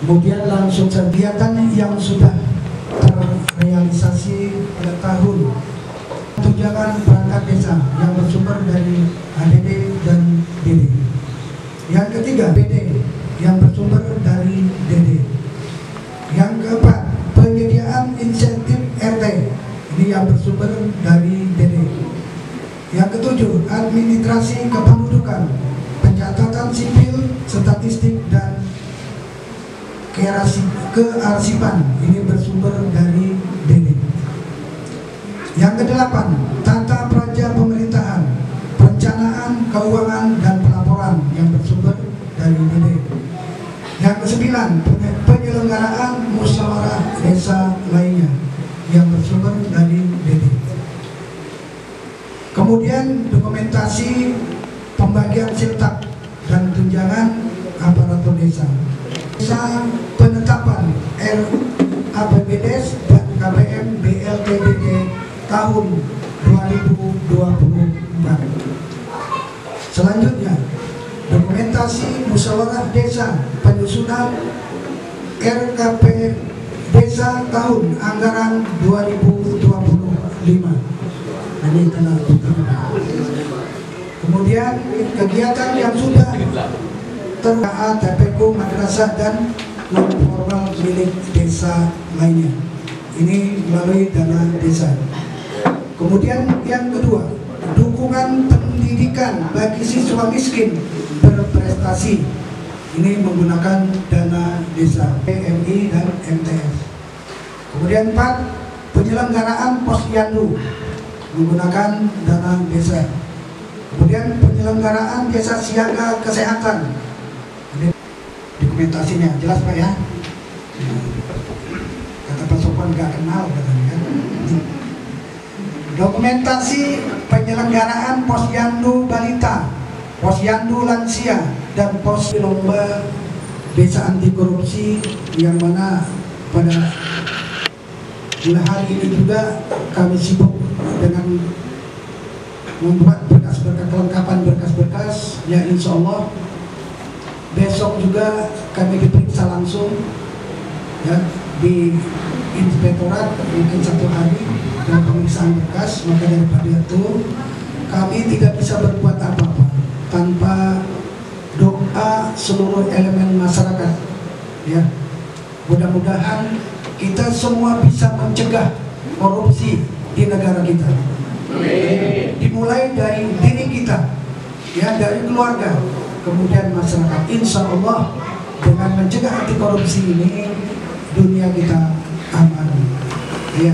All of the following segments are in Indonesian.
Kemudian langsung kegiatan yang sudah terrealisasi pada tahun tunjangan perangkat desa yang bersumber dari ADD dan DD. Yang ketiga, PD yang bersumber dari DD. Yang keempat, penyediaan insentif RT, ini yang bersumber dari DD. Yang ketujuh, administrasi kependudukan, pencatatan sipil, statistik, dan kearsipan, ini bersumber dari DD. Yang kedelapan, tata praja pemerintahan, perencanaan, keuangan, dan pelaporan yang bersumber dari DD. Yang kesembilan, penyelenggaraan musyawarah desa lainnya yang bersumber dari DD. Kemudian dokumentasi pembagian siltap dan tunjangan aparatur desa. Penetapan RAPBDes dan KPM BLTDD tahun 2024. Selanjutnya, dokumentasi musyawarah desa penyusunan RKP desa tahun anggaran 2025. Ini telah kemudian kegiatan yang sudah terkait TPK, madrasah, dan non formal milik desa lainnya. Ini melalui dana desa. Kemudian yang kedua, dukungan pendidikan bagi siswa miskin berprestasi. Ini menggunakan dana desa, PMI dan MTS. Kemudian 4, penyelenggaraan posyandu menggunakan dana desa. Kemudian penyelenggaraan desa siaga kesehatan. Ini dokumentasinya jelas Pak ya. Kata Pak Sopwan nggak kenal katanya. Dokumentasi penyelenggaraan posyandu balita, posyandu lansia, dan pos lomba desa anti korupsi, yang mana pada bulan hari ini juga kami sibuk dengan membuat berkas-berkas, kelengkapan berkas-berkas, ya insya Allah besok juga kami diperiksa langsung ya di inspektorat mungkin 1 hari dan pemeriksaan berkas. Maka daripada itu kami tidak bisa berbuat apa-apa tanpa doa seluruh elemen masyarakat ya. Mudah-mudahan kita semua bisa mencegah korupsi di negara kita. Dimulai dari diri kita ya, dari keluarga, kemudian masyarakat. Insya Allah dengan mencegah anti korupsi ini dunia kita aman ya.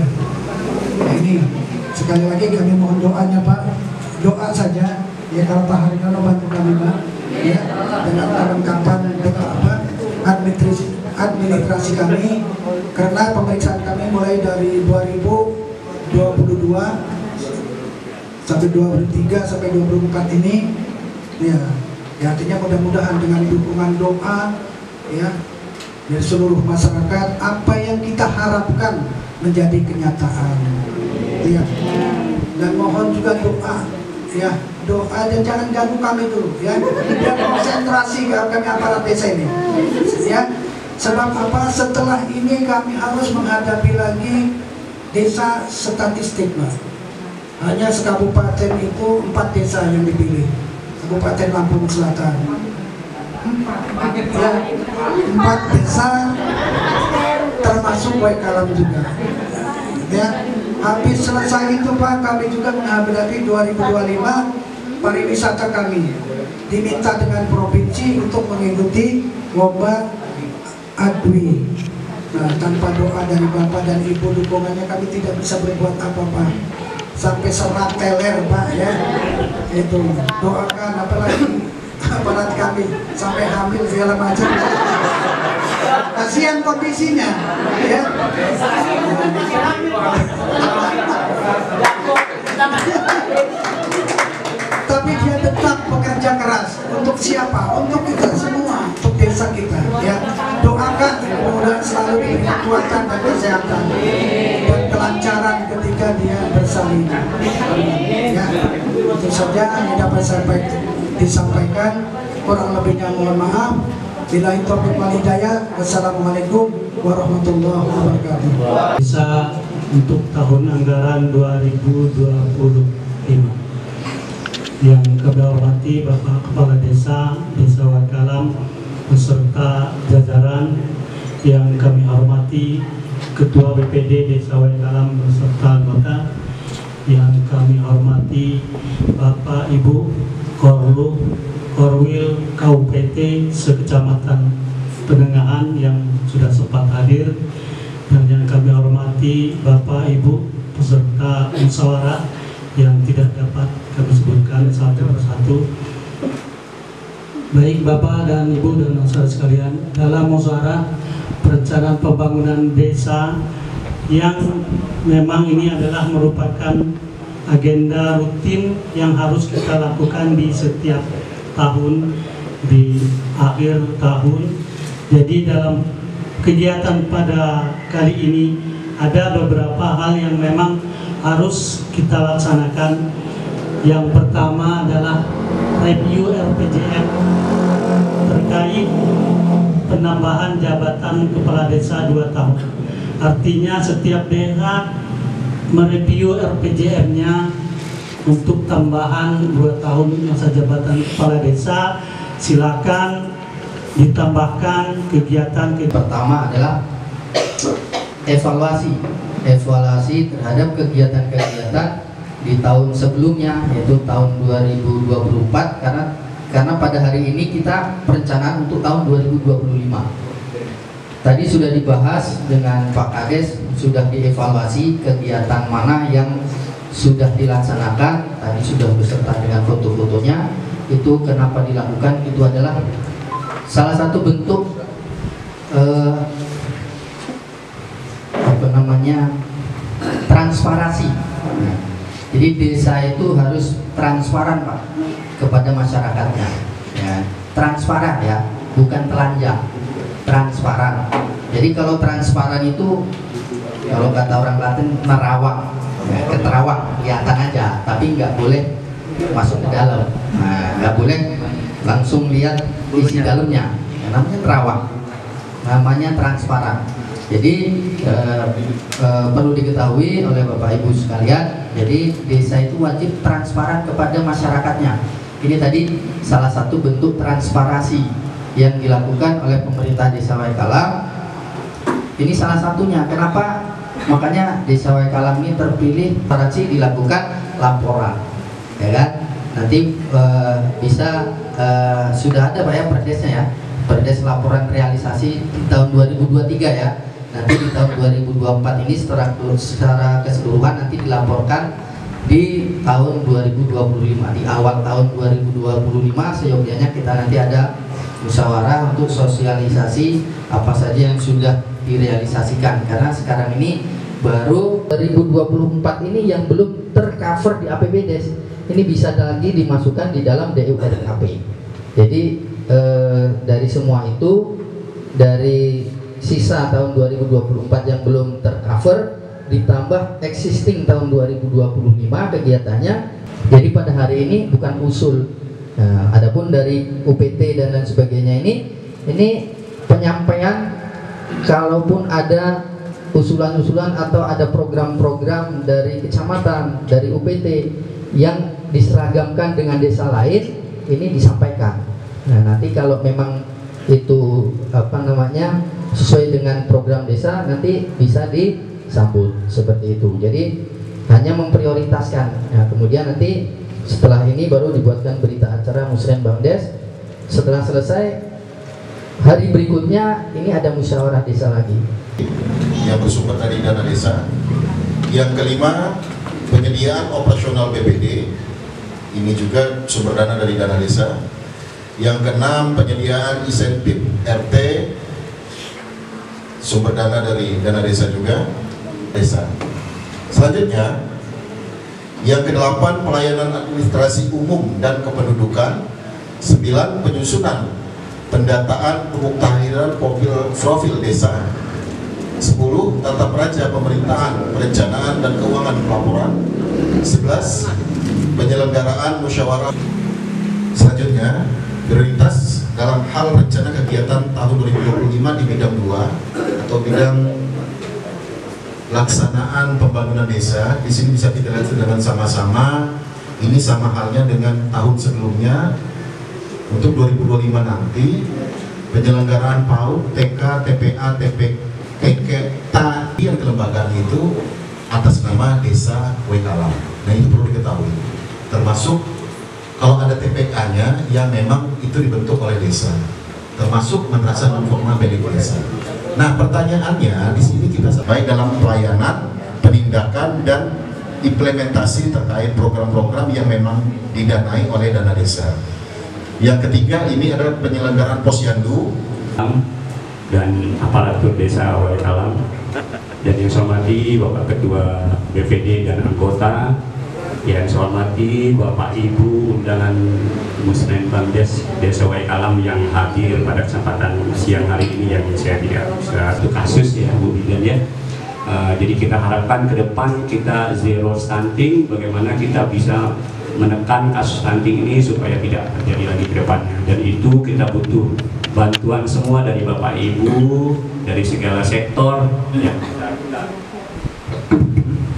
Ini sekali lagi kami mohon doanya Pak, doa saja ya, kalau Pak Haryono bantu kami Pak ya, dengan kelengkapan administrasi kami, karena pemeriksaan kami mulai dari 2022 sampai 2023 sampai 2024 ini ya, artinya mudah-mudahan dengan dukungan doa ya dari seluruh masyarakat, apa yang kita harapkan menjadi kenyataan ya. Dan mohon juga doa ya, doa, dan jangan ganggu kami dulu ya, dan konsentrasi kami aparat desa ini ya. Sebab apa? Setelah ini kami harus menghadapi lagi desa statistik Pak. Hanya sekabupaten itu 4 desa yang dipilih, Kabupaten Lampung Selatan. 4 desa termasuk Waikalam juga ya. Habis selesai itu Pak, kami juga menghadapi 2025 pariwisata kami diminta dengan provinsi untuk mengikuti lomba adwi. Nah, tanpa doa dari Bapak dan Ibu, dukungannya kami tidak bisa berbuat apa-apa. Sampai serat teler Pak ya, itu doakan, apalagi aparat kami sampai hamil segala macam. Kasihan kondisinya ya. Tapi dia tetap bekerja keras. Untuk siapa? Untuk kita semua, untuk desa kita ya. Doakan mudah selalu diberi kekuatan dan kesehatan dan kelancaran ketika dia bersalin ya. Itu saja yang dapat saya disampaikan, kurang lebihnya mohon maaf. Billahi taufiq wal hidayah. Wassalamualaikum warahmatullahi wabarakatuh. Desa untuk tahun anggaran 2025 yang kami hormati Bapak Kepala Desa Wakalam beserta jajaran, yang kami hormati Ketua BPD Desa Wakalam beserta anggota, yang kami hormati Bapak Ibu Korwil KUPT sekecamatan Penengahan yang sudah sempat hadir, dan yang kami hormati Bapak Ibu peserta musyawarah yang tidak dapat kami sebutkan satu persatu. Baik Bapak dan Ibu dan saudara sekalian, dalam musyawarah perencanaan pembangunan desa yang memang ini adalah merupakan agenda rutin yang harus kita lakukan di setiap tahun, di akhir tahun. Jadi dalam kegiatan pada kali ini ada beberapa hal yang memang harus kita laksanakan. Yang pertama adalah review RPJM terkait penambahan jabatan kepala desa 2 tahun. Artinya setiap desa mereview RPJM-nya untuk tambahan 2 tahun masa jabatan kepala desa. Silakan ditambahkan kegiatan. Pertama adalah evaluasi terhadap kegiatan-kegiatan di tahun sebelumnya, yaitu tahun 2024, karena pada hari ini kita perencanaan untuk tahun 2025. Tadi sudah dibahas dengan Pak Kades, sudah dievaluasi kegiatan mana yang sudah dilaksanakan, tadi sudah beserta dengan foto-fotonya. Itu kenapa dilakukan, itu adalah salah satu bentuk transparansi. Jadi desa itu harus transparan Pak kepada masyarakatnya, ya. Transparan ya, bukan telanjang, transparan. Jadi kalau transparan itu, kalau kata orang Latin, nerawang, ya, keterawang, kelihatan aja, tapi nggak boleh masuk ke dalam, nggak boleh langsung lihat isi dalamnya. Namanya terawang, namanya transparan. Jadi perlu diketahui oleh Bapak Ibu sekalian, jadi desa itu wajib transparan kepada masyarakatnya. Ini tadi salah satu bentuk transparansi yang dilakukan oleh pemerintah Desa Wakalam. Ini salah satunya. Kenapa? Makanya Desa Wakalam ini terpilih transparansi dilakukan laporan, ya kan? Nanti bisa sudah ada Pak ya perdesnya ya, perdes laporan realisasi di tahun 2023 ya. Nanti di tahun 2024 ini secara keseluruhan nanti dilaporkan di tahun 2025, di awal tahun 2025 seyogyanya kita nanti ada musyawarah untuk sosialisasi apa saja yang sudah direalisasikan, karena sekarang ini baru 2024 ini yang belum tercover di APBDes ini bisa lagi dimasukkan di dalam DURKP. Jadi dari semua itu, dari sisa tahun 2024 yang belum tercover ditambah existing tahun 2025 kegiatannya. Jadi pada hari ini bukan usul. Nah, adapun dari UPT dan lain sebagainya ini penyampaian, kalaupun ada usulan-usulan atau ada program-program dari kecamatan, dari UPT yang diseragamkan dengan desa lain, ini disampaikan. Nah, nanti kalau memang itu sesuai dengan program desa, nanti bisa disambut seperti itu. Jadi hanya memprioritaskan. Nah, kemudian nanti setelah ini baru dibuatkan berita acara Musren Bangdes. Setelah selesai, hari berikutnya ini ada musyawarah desa lagi yang bersumber dari dana desa. Yang kelima, penyediaan operasional BPD, ini juga sumber dana dari dana desa. Yang keenam, penyediaan insentif RT, sumber dana dari dana desa juga, desa. Selanjutnya, yang kedelapan, pelayanan administrasi umum dan kependudukan. 9, penyusunan pendataan pemuktahiran profil desa. 10, tata peraja pemerintahan, perencanaan dan keuangan pelaporan. 11, penyelenggaraan musyawarah. Selanjutnya, prioritas dalam hal rencana kegiatan tahun 2025 di bidang 2 atau bidang laksanaan pembangunan desa. Di sini bisa kita lihat dengan sama-sama. Ini sama halnya dengan tahun sebelumnya. Untuk 2025 nanti penyelenggaraan PAUD, TK, TPA, TK, yang kelembagaan itu atas nama Desa Wekalam. Nah, ini perlu diketahui. Termasuk kalau ada TPA-nya yang memang itu dibentuk oleh desa, termasuk madrasah non formal milik desa. Nah, pertanyaannya di sini kita baik dalam pelayanan, penindakan dan implementasi terkait program-program yang memang didanai oleh dana desa. Yang ketiga ini adalah penyelenggaraan posyandu dan aparatur desa Wekalam, dan yang saya hormati Bapak Ketua BPD dan anggota, yang saya hormati Bapak Ibu undangan Muslim Bangdes Desa Wekalam yang hadir pada kesempatan siang hari ini, yang saya tidak satu kasus ya Bu Bidan ya. Jadi kita harapkan ke depan kita zero stunting, bagaimana kita bisa menekan kasus stunting ini supaya tidak terjadi lagi ke depannya, dan itu kita butuh bantuan semua dari Bapak Ibu dari segala sektor yang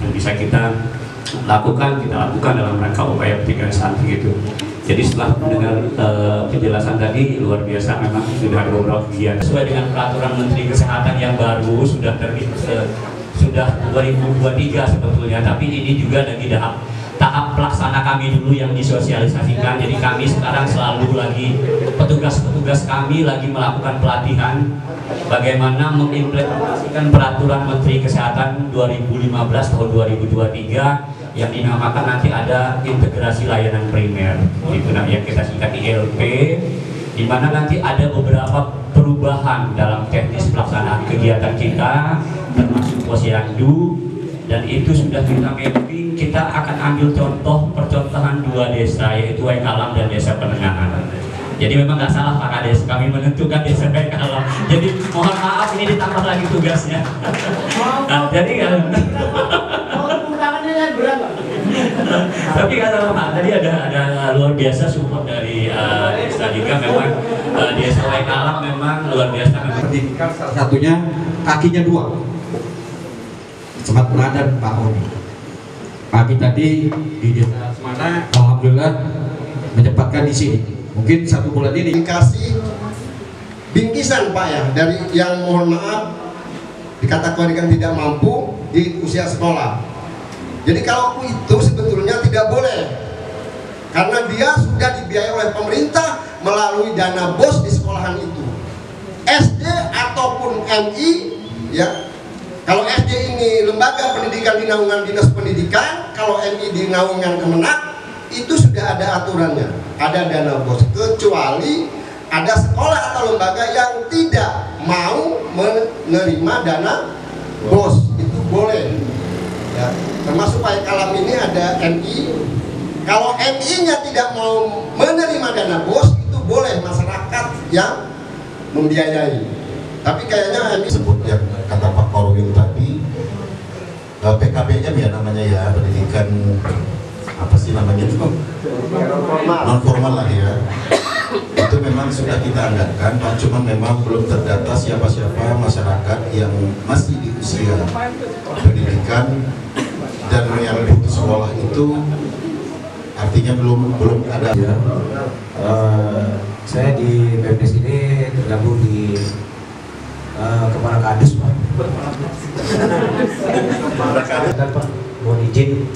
bisa kita lakukan dalam rangka upaya pencegahan stunting itu. Jadi setelah mendengar penjelasan tadi luar biasa, memang sudah ada beberapa kegiatan sesuai dengan peraturan Menteri Kesehatan yang baru sudah 2023 sebetulnya, tapi ini juga lagi tahap pelaksana kami dulu yang disosialisasikan. Jadi kami sekarang selalu lagi petugas-petugas kami lagi melakukan pelatihan bagaimana mengimplementasikan peraturan Menteri Kesehatan 2015 tahun 2023 yang dinamakan nanti ada integrasi layanan primer, itu yang kita singkat ILP, di mana nanti ada beberapa perubahan dalam teknis pelaksanaan kegiatan kita termasuk posyandu, dan itu sudah kita mapping. Kita akan ambil contoh percontohan dua desa, yaitu Wekalam dan Desa Penengahan. Jadi memang nggak salah Pak Kades, kami menentukan Desa Wekalam. Jadi mohon maaf ini ditambah lagi tugasnya. Nah, jadi tapi nggak salah Pak, tadi ada luar biasa support dari desa juga. Memang Desa Wekalam memang luar biasa. Pendidikan salah satunya kakinya dua, Semat Penadan Pak Oni. Kami tadi di desa Semana, alhamdulillah menyempatkan di sini. Mungkin 1 bulan ini dikasih bingkisan Pak ya, dari yang mohon maaf dikategorikan tidak mampu di usia sekolah. Jadi kalau itu sebetulnya tidak boleh, karena dia sudah dibiayai oleh pemerintah melalui dana BOS di sekolahan itu, SD ataupun MI ya. Kalau SD ini lembaga pendidikan di naungan dinas pendidikan, kalau MI di naungan Kemenak, itu sudah ada aturannya, ada dana BOS. Kecuali ada sekolah atau lembaga yang tidak mau menerima dana BOS, itu boleh. Ya, termasuk Pak Wekalam ini ada MI. Kalau MI-nya tidak mau menerima dana BOS, itu boleh masyarakat yang membiayai. Tapi kayaknya MI sebut yang kata Pak Korwil tadi, PKBM ya namanya ya, pendidikan apa sih namanya itu, non formal lah ya. Itu memang sudah kita anggarkan Pak, cuma memang belum terdata siapa-siapa masyarakat yang masih di usia pendidikan dan yang putus sekolah itu, artinya belum ada ya. Saya di BPD ini tergabung di Kepala Kadus Pak. Pak, mohon izin,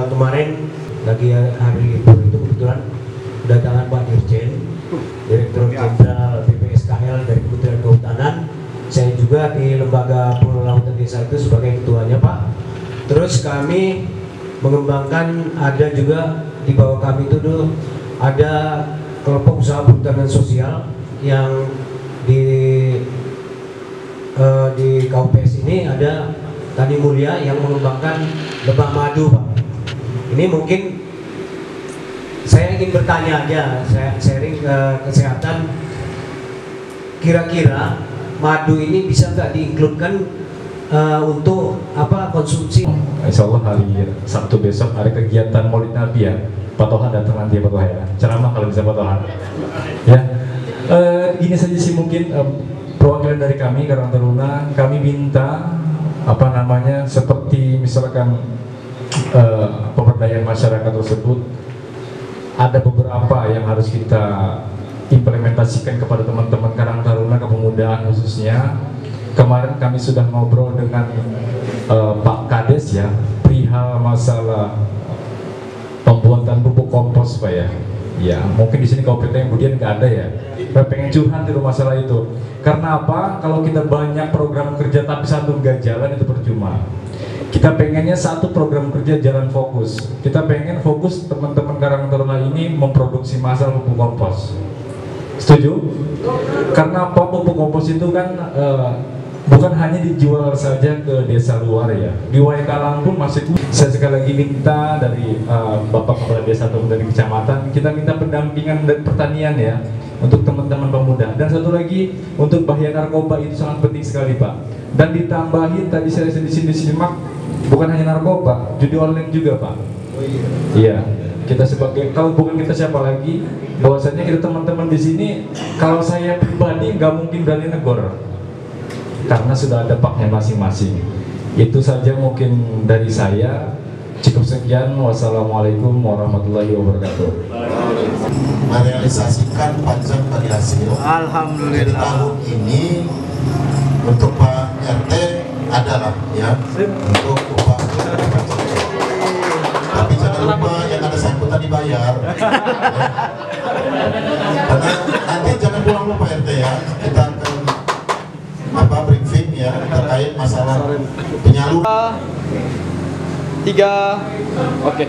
kemarin lagi hari libur itu kebetulan kedatangan Pak Dirjen, Direktur Jenderal BPSKL dari Kementerian Kehutanan. Saya juga di Lembaga Pengelolaan Desa itu sebagai ketuanya Pak. Terus kami mengembangkan, ada juga di bawah kami itu dulu ada kelompok usaha perhutanan sosial yang di KUPS ini ada Tani Mulia yang mengembangkan lebah madu Pak. Ini mungkin saya ingin bertanya aja, saya sharing ke kesehatan, kira-kira madu ini bisa nggak diinkludkan untuk apa konsumsi? Insya Allah hari Sabtu besok ada kegiatan Maulid Nabi ya. Pak Toha datang nanti ya Pak Toha ya. Ceramah kalau bisa Pak Toha. Ya. Gini saja sih mungkin perwakilan dari kami Karang Taruna, kami minta seperti misalkan pemberdayaan masyarakat tersebut ada beberapa yang harus kita implementasikan kepada teman-teman Karang Taruna kepemudaan khususnya. Kemarin kami sudah ngobrol dengan Pak Kades ya, perihal masalah pembuatan pupuk kompos Pak ya. Ya, mungkin di sini Kabupaten Budian nggak ada ya. Saya pengen curhat di masalah itu. Karena apa? Kalau kita banyak program kerja tapi satu nggak jalan itu percuma. Kita pengennya satu program kerja jalan fokus. Kita pengen fokus teman-teman Karang Taruna ini memproduksi massal pupuk kompos. Setuju? Karena apa? Pupuk kompos itu kan bukan hanya dijual saja ke desa luar ya. Di Waikalang pun masih. Saya sekali lagi minta dari Bapak Kepala Desa atau dari kecamatan, kita minta pendampingan dari pertanian ya untuk teman-teman pemuda. Dan satu lagi untuk bahaya narkoba itu sangat penting sekali Pak. Dan ditambahin tadi saya di sini simak, bukan hanya narkoba, judi online juga Pak. Iya. Kita sebagai, kalau bukan kita siapa lagi, bahwasanya kita teman-teman di sini, kalau saya pribadi nggak mungkin berani negor. Karena sudah ada paknya masing-masing. Itu saja mungkin dari saya. Cukup sekian. Wassalamualaikum warahmatullahi wabarakatuh. Merealisasikan pajak dari hasil. Alhamdulillah. Jadi tahun ini untuk Pak RT adalah ya untuk upah. Tapi jangan lupa yang ada sambutan dibayar. Ya. Karena nanti jangan pulang lupa RT ya. Kita akan briefing ya terkait masalah penyaluran. 3. Oke.